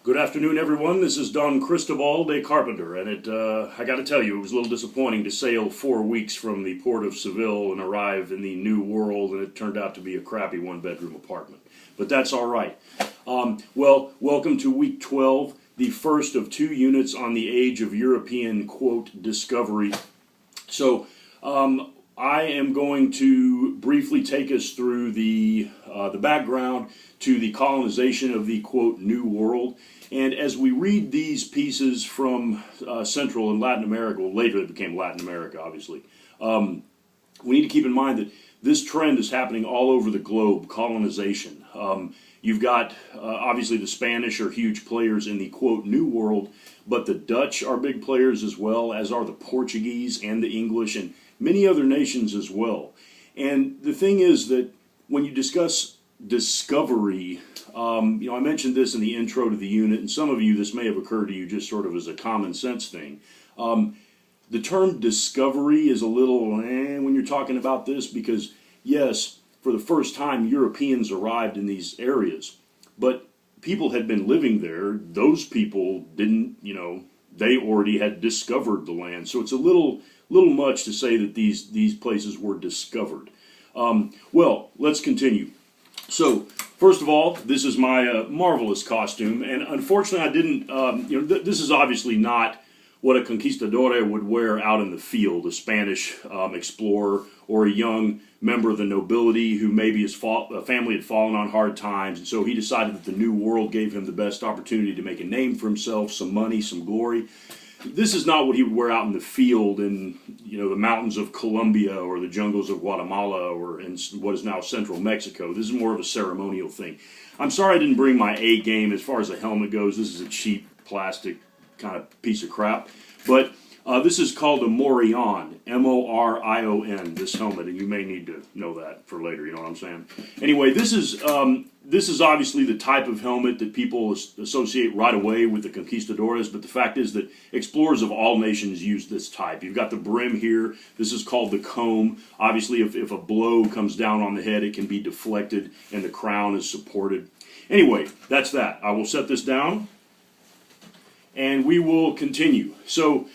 Good afternoon, everyone. This is Don Cristobal de Carpenter, and I got to tell you, it was a little disappointing to sail 4 weeks from the port of Seville and arrive in the New World, and it turned out to be a crappy one-bedroom apartment. But that's all right. Well, welcome to week 12, the first of 2 units on the age of European, quote, discovery. So, I am going to briefly take us through the background to the colonization of the, quote, New World. And as we read these pieces from Central and Latin America, well, later it became Latin America, obviously, we need to keep in mind that this trend is happening all over the globe, colonization. You've got, obviously, the Spanish are huge players in the, quote, New World, but the Dutch are big players as well, as are the Portuguese and the English, and many other nations as well. And the thing is that when you discuss discovery, I mentioned this in the intro to the unit, and some of you, this may have occurred to you just sort of as a common sense thing. The term discovery is a little when you're talking about this because, yes, for the first time, Europeans arrived in these areas, but people had been living there. Those people didn't, they already had discovered the land. So it's a little much to say that these places were discovered. Well, let's continue. So, first of all, this is my marvelous costume, and unfortunately I didn't, this is obviously not what a conquistador would wear out in the field, a Spanish explorer or a young member of the nobility who maybe his family had fallen on hard times, and so he decided that the New World gave him the best opportunity to make a name for himself, some money, some glory. This is not what he would wear out in the field in, the mountains of Colombia or the jungles of Guatemala or in what is now central Mexico. This is more of a ceremonial thing. I'm sorry I didn't bring my A game as far as the helmet goes. This is a cheap plastic kind of piece of crap. But this is called a Morion, M-O-R-I-O-N, this helmet, and you may need to know that for later, you know what I'm saying? Anyway, this is obviously the type of helmet that people associate right away with the conquistadors, but the fact is that explorers of all nations use this type. You've got the brim here. This is called the comb. Obviously, if a blow comes down on the head, it can be deflected, and the crown is supported. Anyway, that's that. I will set this down, and we will continue. So,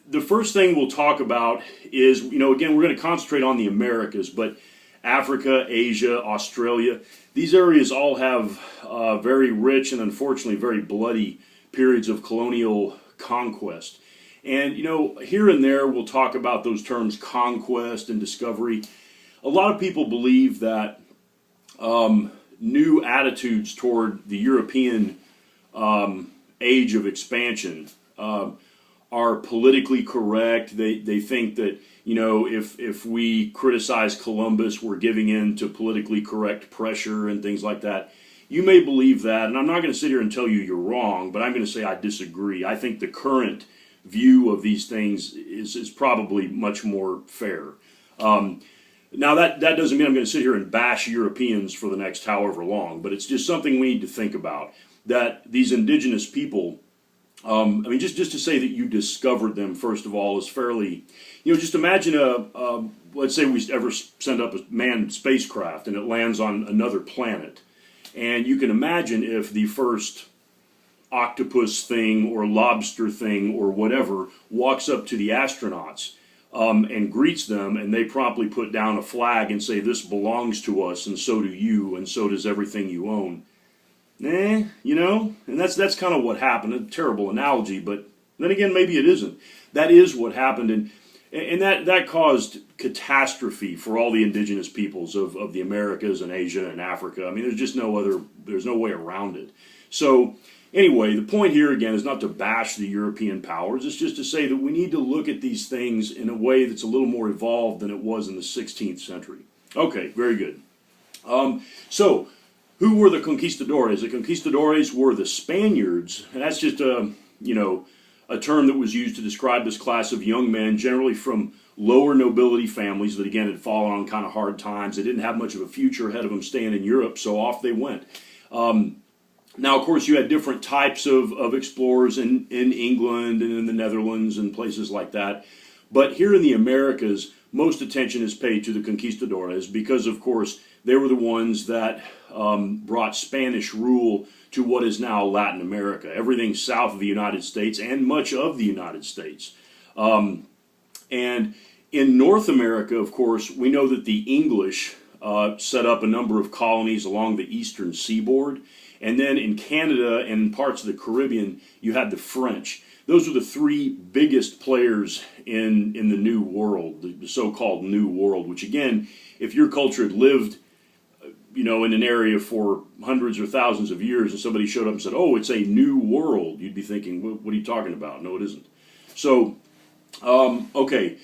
the first thing we'll talk about is, again, we're going to concentrate on the Americas, but Africa, Asia, Australia, these areas all have very rich and unfortunately very bloody periods of colonial conquest. And, here and there we'll talk about those terms conquest and discovery. A lot of people believe that new attitudes toward the European age of expansion are politically correct. They think that, if we criticize Columbus, we're giving in to politically correct pressure and things like that. You may believe that, and I'm not going to sit here and tell you you're wrong, but I'm going to say I disagree. I think the current view of these things is probably much more fair. Now, that doesn't mean I'm going to sit here and bash Europeans for the next however long, but it's just something we need to think about, that these indigenous people, just to say that you discovered them, first of all, is fairly, just imagine let's say we ever send up a manned spacecraft and it lands on another planet. And you can imagine if the first octopus thing or lobster thing or whatever walks up to the astronauts and greets them, and they promptly put down a flag and say, this belongs to us, and so do you, and so does everything you own. And that's kind of what happened. A terrible analogy, but then again, maybe it isn't. That is what happened, and that caused catastrophe for all the indigenous peoples of the Americas and Asia and Africa. There's no way around it. So anyway, the point here again is not to bash the European powers. It's just to say that we need to look at these things in a way that's a little more evolved than it was in the 16th century. Okay, very good. So, who were the conquistadores? The conquistadores were the Spaniards, and that's just a term that was used to describe this class of young men, generally from lower nobility families that, again, had fallen on kind of hard times. They didn't have much of a future ahead of them staying in Europe, so off they went. Now, of course, you had different types of explorers in England and in the Netherlands and places like that. But here in the Americas, most attention is paid to the conquistadores because, of course, They were the ones that brought Spanish rule to what is now Latin America, everything south of the United States and much of the United States. And in North America, of course, we know that the English set up a number of colonies along the eastern seaboard. And then in Canada and parts of the Caribbean, you had the French. Those were the three biggest players in the New World, the so-called New World, which again, if your culture had lived, in an area for hundreds or thousands of years and somebody showed up and said, oh, it's a new world, you'd be thinking, what are you talking about? No, it isn't. So, okay.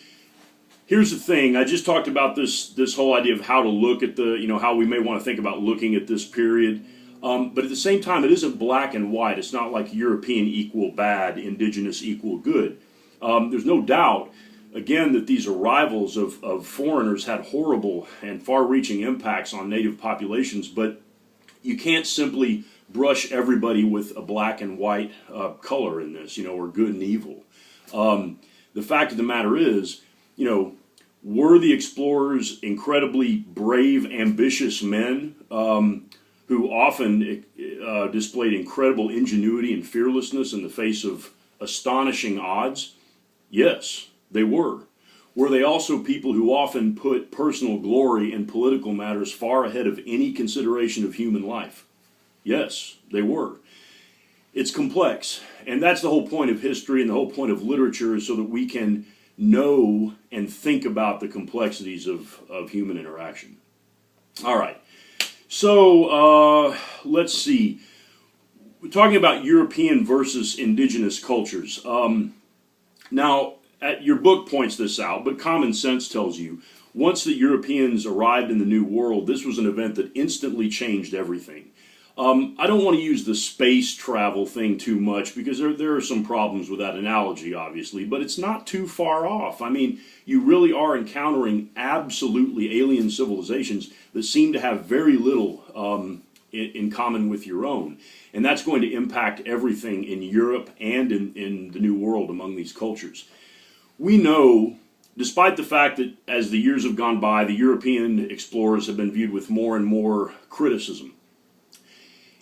Here's the thing. I just talked about this whole idea of how to look at how we may want to think about looking at this period. But at the same time, it isn't black and white. It's not like European equal bad, indigenous equal good. There's no doubt, again, that these arrivals of foreigners had horrible and far-reaching impacts on native populations, but you can't simply brush everybody with a black and white color in this, or good and evil. The fact of the matter is, were the explorers incredibly brave, ambitious men who often displayed incredible ingenuity and fearlessness in the face of astonishing odds? Yes, they were. Were they also people who often put personal glory in political matters far ahead of any consideration of human life? Yes, they were. It's complex, and that's the whole point of history and the whole point of literature, is so that we can know and think about the complexities of human interaction. All right. So let's see. We're talking about European versus indigenous cultures. Now, your book points this out, but common sense tells you, once the Europeans arrived in the New World, this was an event that instantly changed everything. I don't want to use the space travel thing too much, because there are some problems with that analogy, obviously, but it's not too far off. I mean, you really are encountering absolutely alien civilizations that seem to have very little in common with your own. And that's going to impact everything in Europe and in the New World among these cultures. We know, despite the fact that as the years have gone by, the European explorers have been viewed with more and more criticism.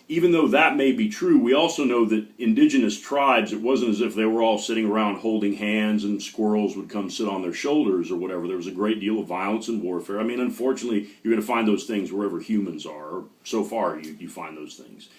Even though that may be true, we also know that indigenous tribes, it wasn't as if they were all sitting around holding hands and squirrels would come sit on their shoulders or whatever. There was a great deal of violence and warfare. I mean, unfortunately, you're going to find those things wherever humans are. Or so far, you find those things.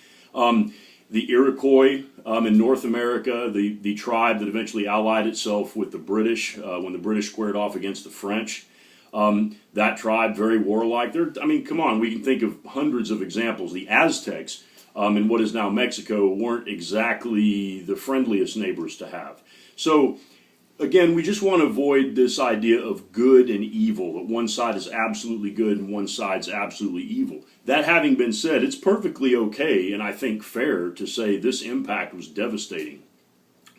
The Iroquois in North America, the tribe that eventually allied itself with the British when the British squared off against the French. That tribe, very warlike. I mean, come on, we can think of hundreds of examples. The Aztecs in what is now Mexico weren't exactly the friendliest neighbors to have. So, again, we just want to avoid this idea of good and evil, that one side is absolutely good and one side's absolutely evil. That having been said, it's perfectly okay, and I think fair, to say this impact was devastating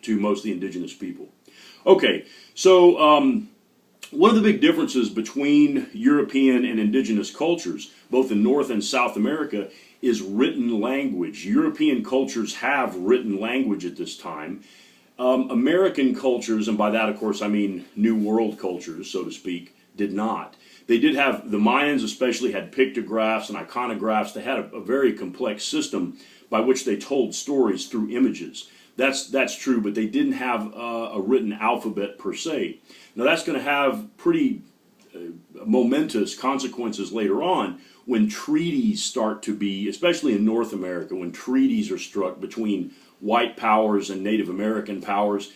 to most of the indigenous people. Okay, so one of the big differences between European and indigenous cultures, both in North and South America, is written language. European cultures have written language at this time. American cultures, and by that, of course, I mean New World cultures, so to speak, did not. They did have, the Mayans especially had pictographs and iconographs. They had a very complex system by which they told stories through images. That's true, but they didn't have a written alphabet per se. Now that's going to have pretty momentous consequences later on when treaties start to be, especially in North America, when treaties are struck between white powers and Native American powers.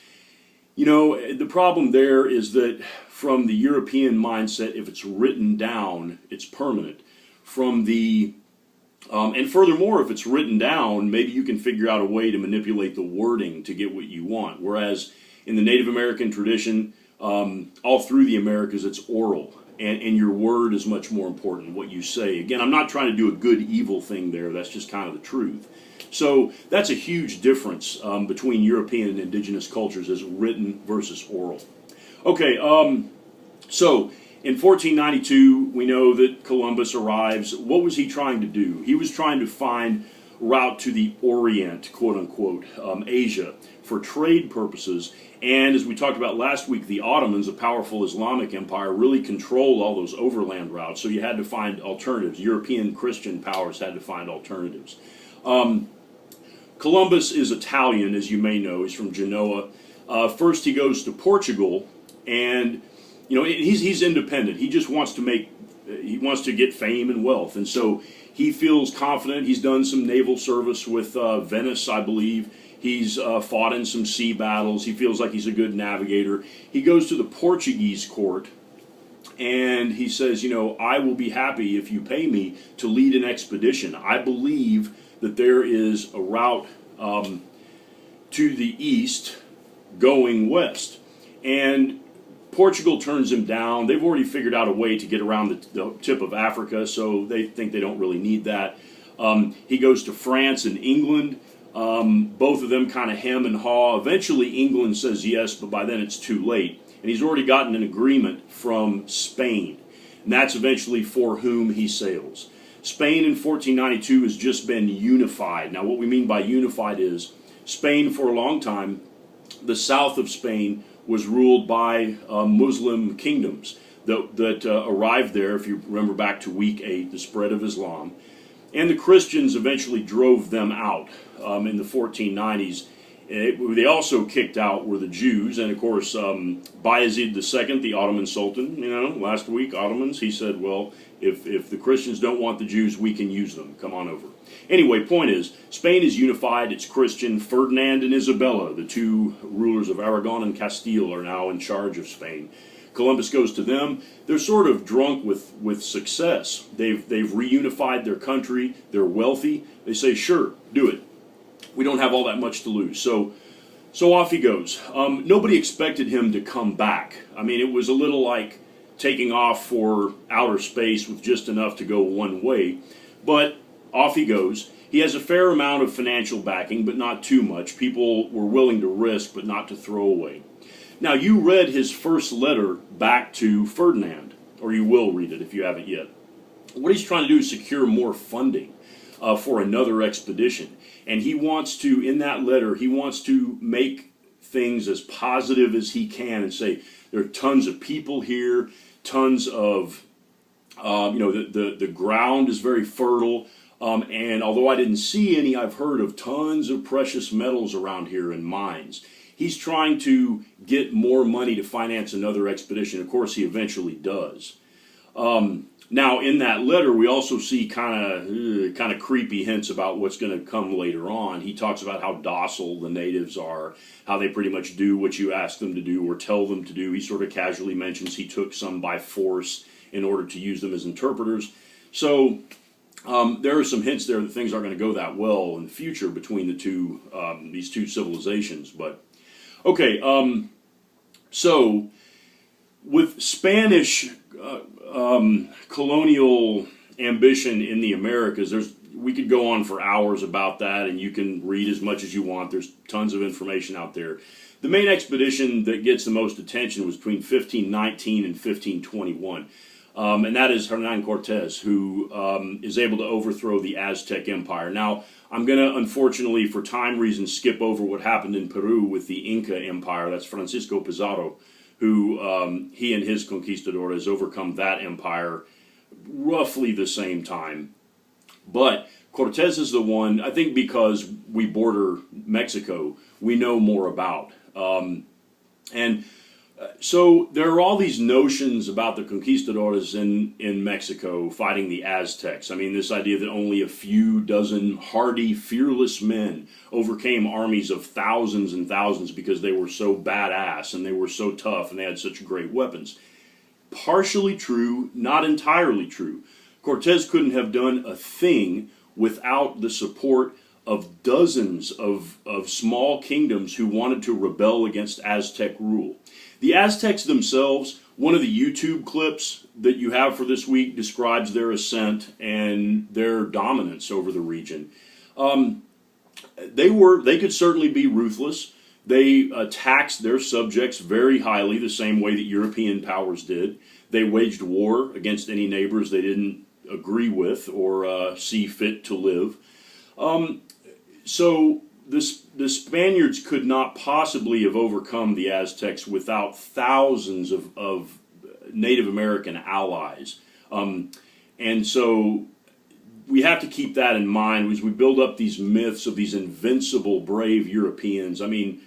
You know, the problem there is that from the European mindset, if it's written down, it's permanent. From the and furthermore, if it's written down, maybe you can figure out a way to manipulate the wording to get what you want. Whereas in the Native American tradition, all through the Americas, it's oral. And your word is much more important, what you say. Again, I'm not trying to do a good-evil thing there. That's just kind of the truth. So that's a huge difference between European and indigenous cultures, as written versus oral. Okay, so in 1492, we know that Columbus arrives. What was he trying to do? He was trying to find route to the Orient, quote unquote, Asia, for trade purposes. And as we talked about last week, the Ottomans, a powerful Islamic empire, really controlled all those overland routes. So you had to find alternatives. European Christian powers had to find alternatives. Columbus is Italian, as you may know. He's from Genoa. First, he goes to Portugal, and he's independent. He just wants to get fame and wealth, and so he feels confident. He's done some naval service with Venice, I believe. He's fought in some sea battles. He feels like he's a good navigator. He goes to the Portuguese court, and he says, I will be happy if you pay me to lead an expedition. I believe that there is a route to the east going west. And Portugal turns him down. They've already figured out a way to get around the tip of Africa, so they think they don't really need that. He goes to France and England. Both of them kind of hem and haw. Eventually England says yes, but by then it's too late. And he's already gotten an agreement from Spain. And that's eventually for whom he sails. Spain in 1492 has just been unified. Now what we mean by unified is Spain for a long time, the south of Spain was ruled by Muslim kingdoms that arrived there, if you remember back to week 8, the spread of Islam. And the Christians eventually drove them out in the 1490s. They also kicked out were the Jews, and of course Bayezid II, the Ottoman Sultan, last week, Ottomans, he said, well, if the Christians don't want the Jews, we can use them. Come on over. Anyway, point is, Spain is unified, it's Christian. Ferdinand and Isabella, the two rulers of Aragon and Castile, are now in charge of Spain. Columbus goes to them. They're sort of drunk with success. They've reunified their country. They're wealthy. They say, sure, do it. We don't have all that much to lose. So off he goes. Nobody expected him to come back. I mean, it was a little like taking off for outer space with just enough to go one way. But off he goes. He has a fair amount of financial backing, but not too much. People were willing to risk, but not to throw away. Now, you read his first letter back to Ferdinand, or you will read it if you haven't yet. What he's trying to do is secure more funding for another expedition. And he wants to, in that letter, he wants to make things as positive as he can and say, there are tons of people here, tons of, the ground is very fertile. And although I didn't see any, I've heard of tons of precious metals around here in mines. He's trying to get more money to finance another expedition. Of course, he eventually does. Now, in that letter, we also see kind of creepy hints about what's going to come later on. He talks about how docile the natives are, how they pretty much do what you ask them to do or tell them to do. He sort of casually mentions he took some by force in order to use them as interpreters. So there are some hints there that things aren't going to go that well in the future between the two, these two civilizations. But okay, so with Spanish colonial ambition in the Americas, we could go on for hours about that, and you can read as much as you want. There's tons of information out there. The main expedition that gets the most attention was between 1519 and 1521. And that is Hernan Cortez, who is able to overthrow the Aztec Empire. Now, I'm going to, unfortunately, for time reasons, skip over what happened in Peru with the Inca Empire. That's Francisco Pizarro, who he and his conquistadors overcome that empire roughly the same time. But Cortez is the one, I think because we border Mexico, we know more about. So there are all these notions about the conquistadors in Mexico fighting the Aztecs. I mean, this idea that only a few dozen hardy, fearless men overcame armies of thousands and thousands because they were so badass and they were so tough and they had such great weapons. Partially true, not entirely true. Cortez couldn't have done a thing without the support of dozens of small kingdoms who wanted to rebel against Aztec rule. The Aztecs themselves, one of the YouTube clips that you have for this week describes their ascent and their dominance over the region. They could certainly be ruthless. They taxed their subjects very highly, the same way that European powers did. They waged war against any neighbors they didn't agree with or see fit to live. So the Spaniards could not possibly have overcome the Aztecs without thousands of Native American allies. And so we have to keep that in mind as we build up these myths of these invincible, brave Europeans. I mean,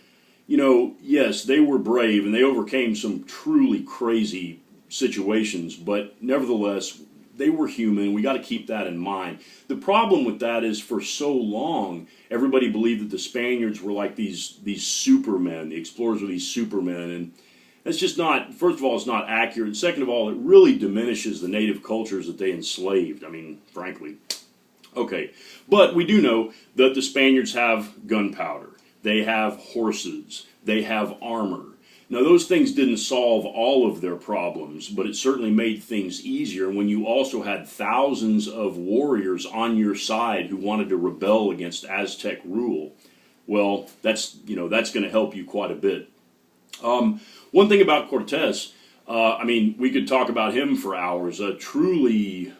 yes, they were brave and they overcame some truly crazy situations, but nevertheless, they were human. We got to keep that in mind. The problem with that is for so long, everybody believed that the Spaniards were like these supermen. The explorers were these supermen, and that's just not, first of all, it's not accurate. Second of all, it really diminishes the native cultures that they enslaved. I mean, frankly. Okay, but we do know that the Spaniards have gunpowder. They have horses. They have armor. Now, those things didn't solve all of their problems, but it certainly made things easier when you also had thousands of warriors on your side who wanted to rebel against Aztec rule. Well, that's going to help you quite a bit. One thing about Cortez, I mean, we could talk about him for hours. Truly,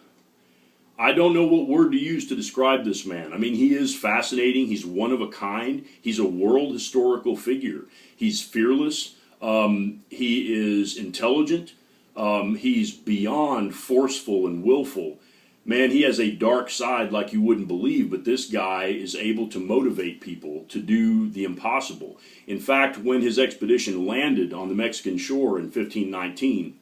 I don't know what word to use to describe this man. I mean, he is fascinating. He's one of a kind. He's a world historical figure. He's fearless. He is intelligent. He's beyond forceful and willful. Man, he has a dark side like you wouldn't believe, but this guy is able to motivate people to do the impossible. In fact, when his expedition landed on the Mexican shore in 1519,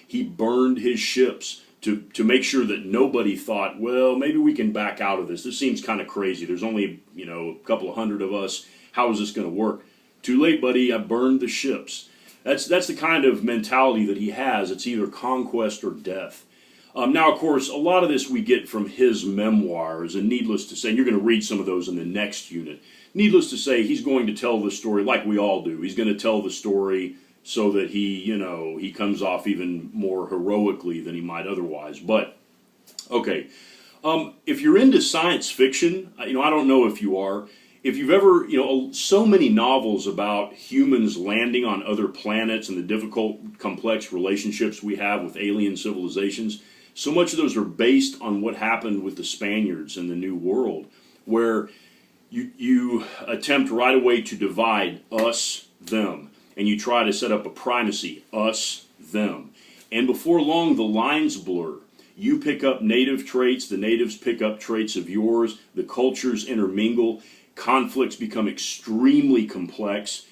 he burned his ships to make sure that nobody thought, well, maybe we can back out of this. This seems kind of crazy. There's only, a couple of hundred of us. How is this going to work? Too late, buddy. I burned the ships. That's the kind of mentality that he has. It's either conquest or death. Now, of course, a lot of this we get from his memoirs, and needless to say, and you're going to read some of those in the next unit. Needless to say, he's going to tell the story like we all do. He's going to tell the story so that he comes off even more heroically than he might otherwise. But, okay, if you're into science fiction, I don't know if you are. If you've ever, so many novels about humans landing on other planets and the difficult, complex relationships we have with alien civilizations, so much of those are based on what happened with the Spaniards in the New World, where you attempt right away to divide us, them, and you try to set up a primacy, us, them. And before long, the lines blur. You pick up native traits, the natives pick up traits of yours, the cultures intermingle, conflicts become extremely complex.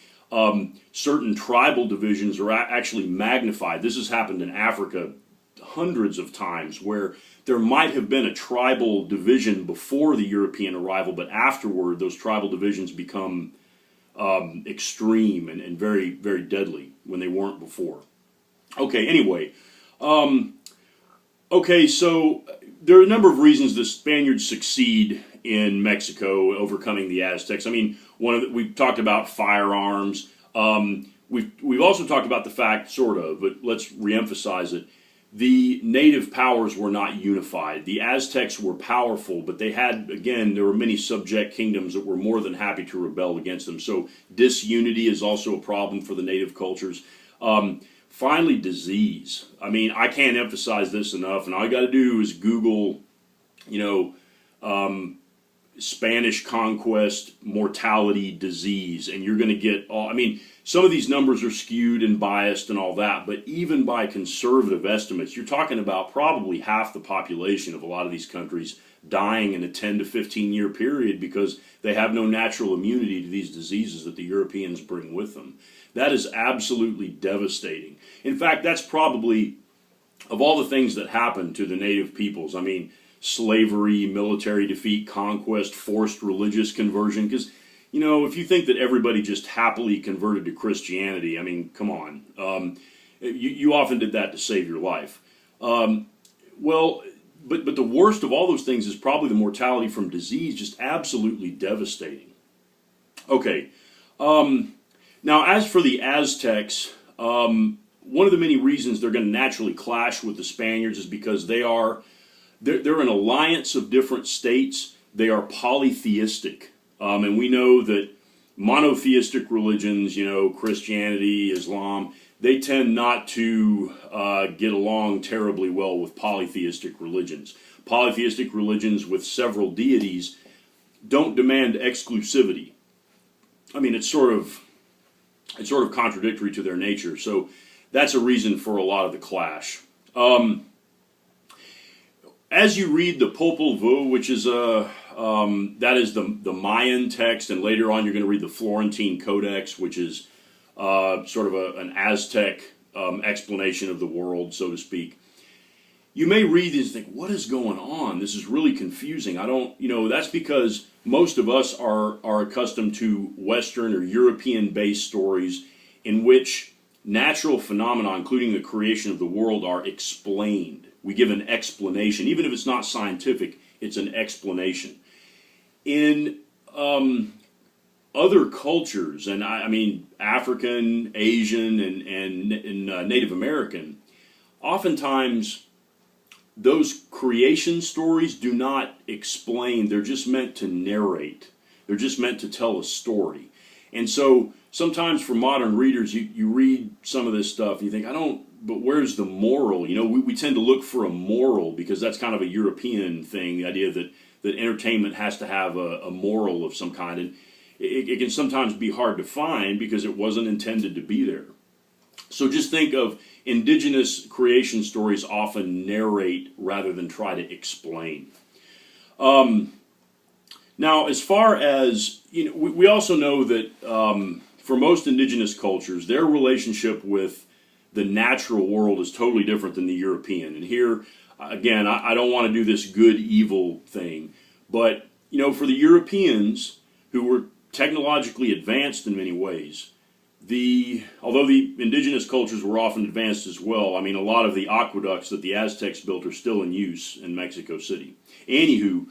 Certain tribal divisions are actually magnified. This has happened in Africa hundreds of times, where there might have been a tribal division before the European arrival, but afterward those tribal divisions become extreme and very, very deadly when they weren't before. Okay, anyway. Okay, so there are a number of reasons the Spaniards succeed in Mexico overcoming the Aztecs. I mean, we've talked about firearms. We've also talked about the fact, sort of, but let's reemphasize it. The native powers were not unified. The Aztecs were powerful, but they had, again, there were many subject kingdoms that were more than happy to rebel against them. So disunity is also a problem for the native cultures. Finally, disease. I mean, I can't emphasize this enough, and all you got to do is Google, Spanish conquest, mortality, disease, and you're going to get all, I mean, some of these numbers are skewed and biased and all that, but even by conservative estimates, you're talking about probably half the population of a lot of these countries dying in a 10 to 15 year period because they have no natural immunity to these diseases that the Europeans bring with them. That is absolutely devastating. In fact, that's probably, of all the things that happened to the native peoples, I mean, slavery, military defeat, conquest, forced religious conversion, because if you think that everybody just happily converted to Christianity, I mean, come on. You often did that to save your life. But the worst of all those things is probably the mortality from disease, just absolutely devastating. Okay. Now, as for the Aztecs, one of the many reasons they're going to naturally clash with the Spaniards is because they're an alliance of different states. They are polytheistic. And we know that monotheistic religions, Christianity, Islam, they tend not to get along terribly well with polytheistic religions. Polytheistic religions with several deities don't demand exclusivity. I mean, it's sort of contradictory to their nature. So that's a reason for a lot of the clash. As you read the Popol Vuh, which is that is the Mayan text, and later on you're going to read the Florentine Codex, which is sort of an Aztec explanation of the world, so to speak. You may read these and think, what is going on? This is really confusing. I don't, that's because most of us are accustomed to Western or European-based stories in which natural phenomena, including the creation of the world, are explained. We give an explanation. Even if it's not scientific, it's an explanation. In other cultures, and I mean African, Asian, and Native American, oftentimes those creation stories do not explain. They're just meant to narrate. They're just meant to tell a story. And so sometimes for modern readers, you read some of this stuff and you think, but where's the moral? We tend to look for a moral because that's kind of a European thing, the idea that entertainment has to have a moral of some kind. And it can sometimes be hard to find because it wasn't intended to be there. So just think of indigenous creation stories often narrate rather than try to explain. Now, as far as, we also know that for most indigenous cultures, their relationship with the natural world is totally different than the European. And here, again, I don't want to do this good-evil thing, but, for the Europeans, who were technologically advanced in many ways, although the indigenous cultures were often advanced as well, I mean, a lot of the aqueducts that the Aztecs built are still in use in Mexico City. Anywho,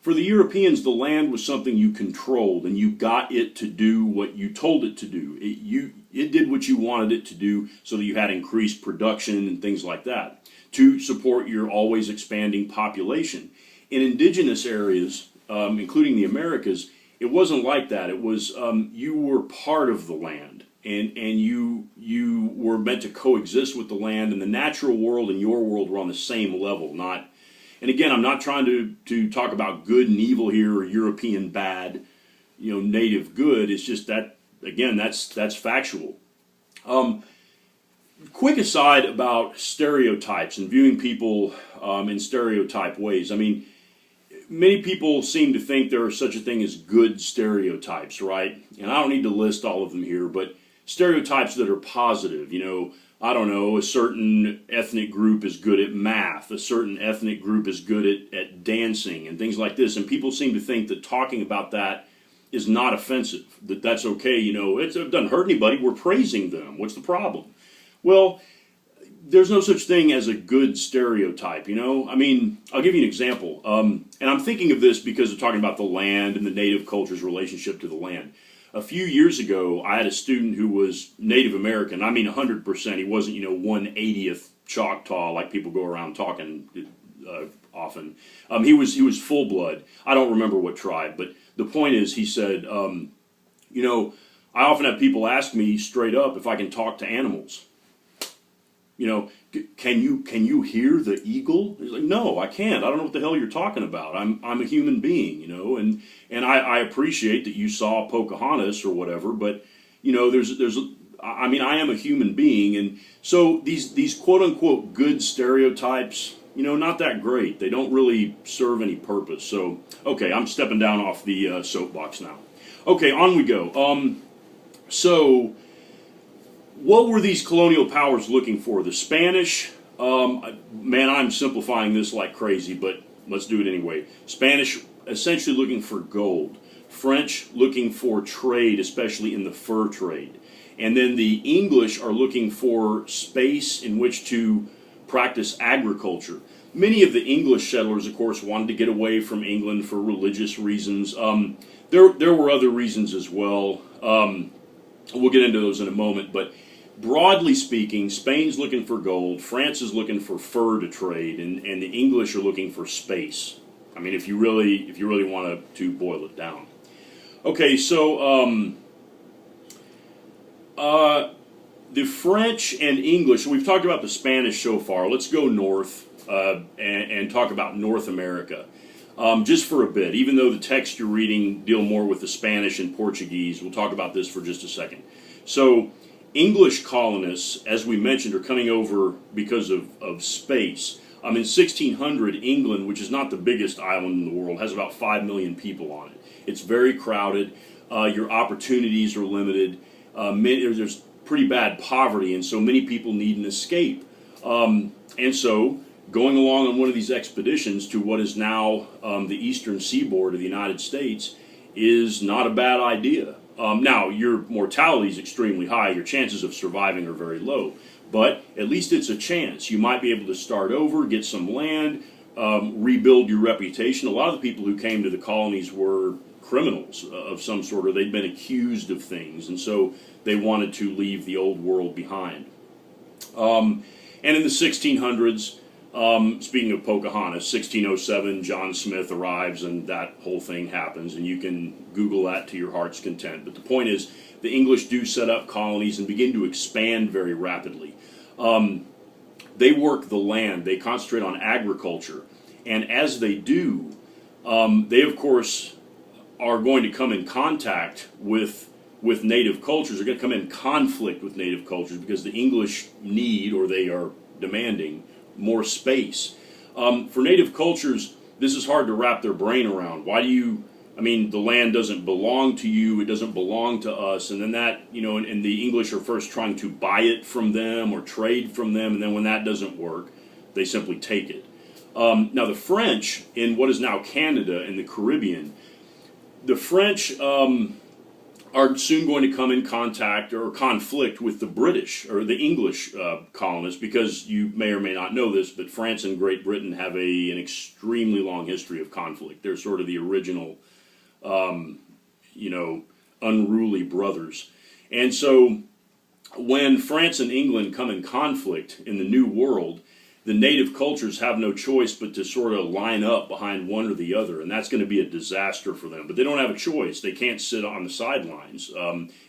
for the Europeans, the land was something you controlled, and you got it to do what you told it to do. It did what you wanted it to do so that you had increased production and things like that to support your always expanding population. In indigenous areas, including the Americas, it wasn't like that. It was you were part of the land, and you were meant to coexist with the land, and the natural world and your world were on the same level. And again, I'm not trying to talk about good and evil here, or European bad, native good. It's just that, again, that's factual. Quick aside about stereotypes and viewing people in stereotype ways. I mean, many people seem to think there is such a thing as good stereotypes, right? And I don't need to list all of them here, but stereotypes that are positive, I don't know, a certain ethnic group is good at math, a certain ethnic group is good at dancing and things like this. And people seem to think that talking about that is not offensive, that's okay, it doesn't hurt anybody, we're praising them, what's the problem? Well, there's no such thing as a good stereotype, I mean, I'll give you an example. And I'm thinking of this because of talking about the land and the native culture's relationship to the land. A few years ago, I had a student who was Native American. I mean 100%. He wasn't, 1/80th Choctaw like people go around talking often. He was full blood. I don't remember what tribe, but the point is, he said, I often have people ask me straight up if I can talk to animals. Can you hear the eagle? He's like, no, I can't. I don't know what the hell you're talking about. I'm a human being, and I appreciate that you saw Pocahontas or whatever, but I am a human being, and so these quote unquote good stereotypes, not that great. They don't really serve any purpose. So okay, I'm stepping down off the soapbox now. Okay, on we go. So what were these colonial powers looking for? The Spanish, man, I'm simplifying this like crazy, but let's do it anyway. Spanish essentially looking for gold. French looking for trade, especially in the fur trade. And then the English are looking for space in which to practice agriculture. Many of the English settlers, of course, wanted to get away from England for religious reasons. There were other reasons as well. We'll get into those in a moment, but broadly speaking, Spain's looking for gold, France is looking for fur to trade, and the English are looking for space. I mean, if you really want to boil it down. Okay, so the French and English, so we've talked about the Spanish so far. Let's go north. and talk about North America. Just for a bit, even though the text you're reading deal more with the Spanish and Portuguese, we'll talk about this for just a second. So, English colonists, as we mentioned, are coming over because of space. In 1600, England, which is not the biggest island in the world, has about 5 million people on it. It's very crowded. Your opportunities are limited. There's pretty bad poverty, and so many people need an escape. And so, going along on one of these expeditions to what is now the eastern seaboard of the United States is not a bad idea. Now, your mortality is extremely high. Your chances of surviving are very low. But at least it's a chance. You might be able to start over, get some land, rebuild your reputation. A lot of the people who came to the colonies were criminals of some sort, or they'd been accused of things, and so they wanted to leave the old world behind. And in the 1600s, speaking of Pocahontas, 1607, John Smith arrives and that whole thing happens, and you can Google that to your heart's content. But the point is, the English do set up colonies and begin to expand very rapidly. They work the land, they concentrate on agriculture, and as they do, they of course are going to come in contact with native cultures. They're going to come in conflict with native cultures because the English need, or they are demanding, more space. For native cultures, this is hard to wrap their brain around. Why do you, the land doesn't belong to you, it doesn't belong to us, and then that, and the English are first trying to buy it from them or trade from them, and then when that doesn't work, they simply take it. Now the French, in what is now Canada and the Caribbean, the French are soon going to come in contact or conflict with the British or the English colonists, because you may or may not know this, but France and Great Britain have an extremely long history of conflict. They're sort of the original, unruly brothers. And so when France and England come in conflict in the New World, the native cultures have no choice but to sort of line up behind one or the other, and that's going to be a disaster for them. But they don't have a choice. They can't sit on the sidelines.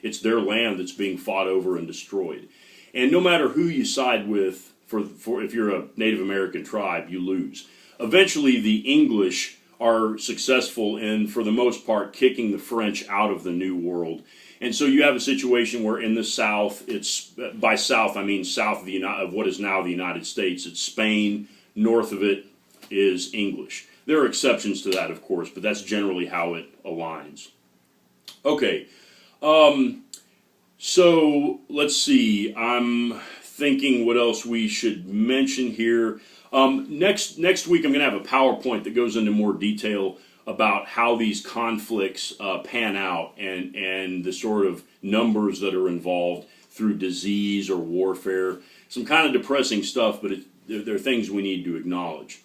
It's their land that's being fought over and destroyed. And no matter who you side with, for if you're a Native American tribe, you lose. Eventually, the English are successful in, for the most part, kicking the French out of the New World. And so you have a situation where in the South, it's, by South I mean south of what is now the United States, it's Spain. North of it is English. There are exceptions to that, of course, but that's generally how it aligns. Okay, so let's see. I'm thinking what else we should mention here. Next week I'm going to have a PowerPoint that goes into more detail about how these conflicts pan out and the sort of numbers that are involved through disease or warfare. Some kind of depressing stuff, but they're things we need to acknowledge.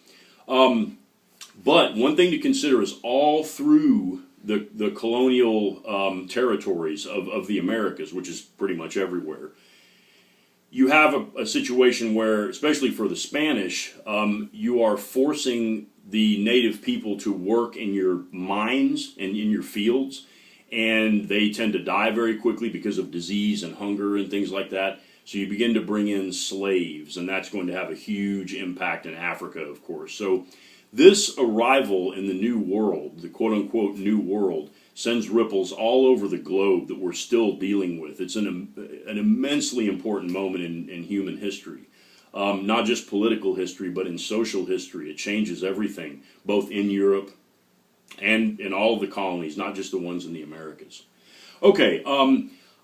But one thing to consider is all through the colonial territories of the Americas, which is pretty much everywhere, you have a situation where, especially for the Spanish, you are forcing the native people to work in your mines and in your fields, and they tend to die very quickly because of disease and hunger and things like that. So you begin to bring in slaves, and that's going to have a huge impact in Africa, of course. So this arrival in the New World, the quote-unquote New World, sends ripples all over the globe that we're still dealing with. It's an immensely important moment in human history. Not just political history, but in social history. It changes everything, both in Europe and in all of the colonies, not just the ones in the Americas. Okay,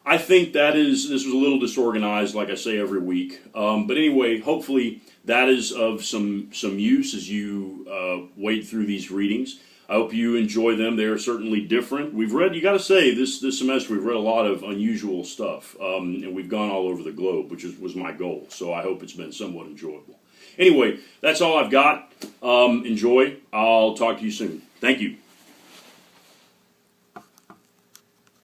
I think this was a little disorganized, like I say every week. But anyway, hopefully that is of some use as you wade through these readings. I hope you enjoy them. They are certainly different. We've read, you got to say, this semester we've read a lot of unusual stuff, and we've gone all over the globe, which was my goal. So I hope it's been somewhat enjoyable. Anyway, that's all I've got. Enjoy. I'll talk to you soon. Thank you.